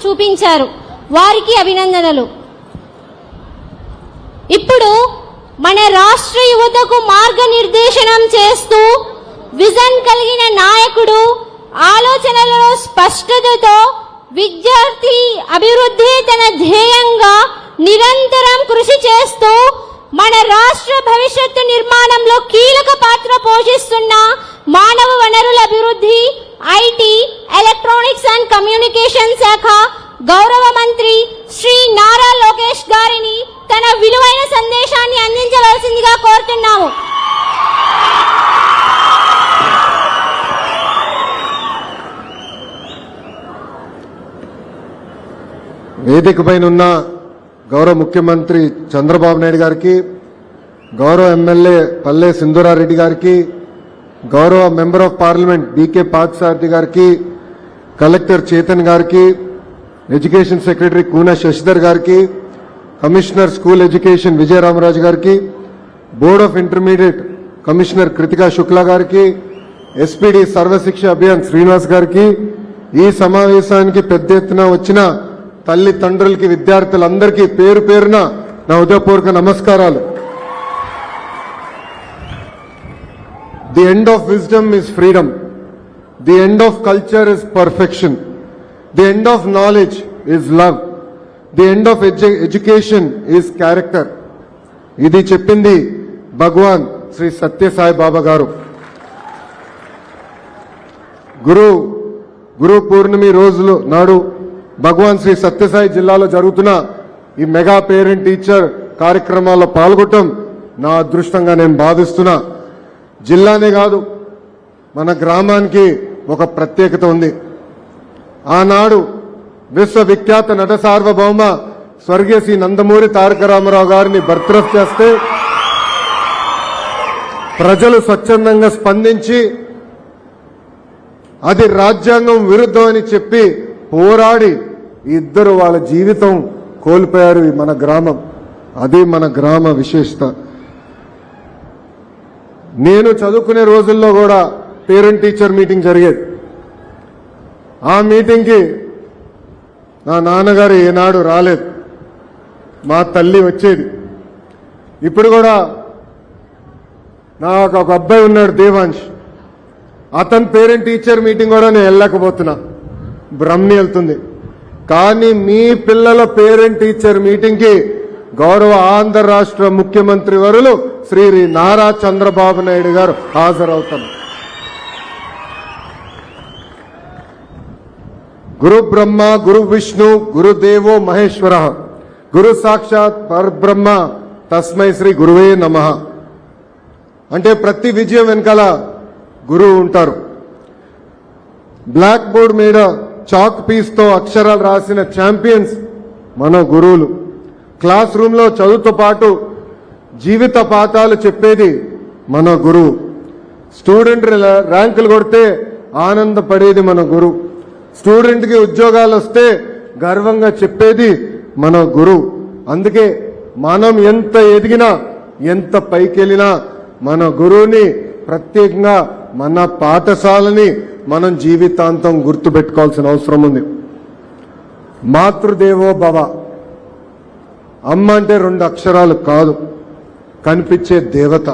చూపించారు. వారికి అభినందనలు. ఇప్పుడు మన రాష్ట్ర యువతకు మార్గనిర్దేశనం చేస్తూ విజన్ కలిగిన నాయకుడు, ఆలోచనలలో స్పష్టతతో విద్యార్థి అభివృద్ధి తన ధ్యేయంగా నిరంతరం కృషి చేస్తూ మన రాష్ట్ర భవిష్యత్తు నిర్మాణంలో కీలక పాత్ర పోషిస్తున్న మానవ వనరుల అభివృద్ధి, ఐటీ, ఎలక్ట్రానిక్స్ అండ్ కమ్యూనికేషన్ శాఖ గౌరవ మంత్రి శ్రీ నారా లోకేష్ గారిని తన విలువైన సందేశాన్ని అందించవలసిందిగా కోరుతున్నాము. వేదికపైన ఉన్న గౌరవ ముఖ్యమంత్రి చంద్రబాబు నాయుడు గారికి, గౌరవ ఎమ్మెల్యే పల్లె సింధూరారెడ్డి గారికి, గౌరవ member of parliament B K Parthasarathi గారికి, కలెక్టర్ చేతన్ గారికి, ఎడ్యుకేషన్ సెక్రటరీ కూన శశిధర్ గారికి, కమిషనర్ స్కూల్ ఎడ్యుకేషన్ విజయరామరాజు గారికి, board of intermediate commissioner Kritika Shukla గారికి, ఎస్పీడీ సర్వశిక్ష అభియాన్ శ్రీనివాస్ గారికి, ఈ సమావేశానికి పెద్ద ఎత్తున వచ్చిన తల్లిదండ్రులకి, విద్యార్థులందరికీ పేరు పేరున నా హృదయపూర్వక నమస్కారాలు. The end of wisdom is freedom. The end of culture is perfection. The end of knowledge is love. The end of education is character. ఇది చెప్పింది భగవాన్ శ్రీ సత్యసాయి బాబా గారు. గురు పూర్ణిమ రోజులు నాడు భగవాన్ శ్రీ సత్యసాయి జిల్లాలో జరుగుతున్న ఈ మెగా పేరెంట్ టీచర్ కార్యక్రమాల్లో పాల్గొనడం నా అదృష్టంగా నేను భావిస్తున్నా. జిల్లానే కాదు, మన గ్రామానికి ఒక ప్రత్యేకత ఉంది. ఆనాడు విశ్వవిఖ్యాత నట సార్వభౌమ స్వర్గీయ శ్రీ నందమూరి తారక రామారావు గారిని బర్తరఫ్ చేస్తే ప్రజలు స్వచ్ఛందంగా స్పందించి అది రాజ్యాంగం విరుద్ధం అని చెప్పి పోరాడి ఇద్దరు వాళ్ళ జీవితం కోల్పోయారు. మన గ్రామం, అది మన గ్రామ విశేషత. నేను చదువుకునే రోజుల్లో కూడా పేరెంట్ టీచర్ మీటింగ్ జరిగేది. ఆ మీటింగ్కి నా నాన్నగారు ఏనాడు రాలేదు, మా తల్లి వచ్చేది. ఇప్పుడు కూడా నాకు ఒక అబ్బాయి ఉన్నాడు దేవాంశ్, అతని పేరెంట్ టీచర్ మీటింగ్ కూడా నేను వెళ్ళకపోతున్నా, బ్రహ్మని వెళ్తుంది. కానీ మీ పిల్లల పేరెంట్ టీచర్ మీటింగ్కి గౌరవ ఆంధ్ర రాష్ట్ర ముఖ్యమంత్రి వర్యులు శ్రీ నారా చంద్రబాబు నాయుడు గారు హాజరవుతారు. గురు బ్రహ్మ గురు విష్ణు గురుదేవో మహేశ్వర గురు సాక్షాత్ పరబ్రహ్మ తస్మై శ్రీ గురువే నమః. అంటే ప్రతి విజయం వెనకాల గురువు ఉంటారు. బ్లాక్ బోర్డ్ మీద చాక్ పీస్ తో అక్షరాలు రాసిన ఛాంపియన్స్ మన గురువులు. క్లాస్ రూమ్ లో చదువుతో పాటు జీవిత పాఠాలు చెప్పేది మన గురువు. స్టూడెంట్ ర్యాంకులు కొడితే ఆనందపడేది మన గురువు. స్టూడెంట్ కి ఉద్యోగాలు వస్తే గర్వంగా చెప్పేది మన గురువు. అందుకే మనం ఎంత ఎదిగినా, ఎంత పైకెళ్ళినా మన గురువుని, ప్రత్యేకంగా మన పాఠశాలని మనం జీవితాంతం గుర్తుపెట్టుకోవాల్సిన అవసరం ఉంది. మాతృదేవో భవ. అమ్మ అంటే రెండు అక్షరాలు కాదు, కనిపించే దేవత.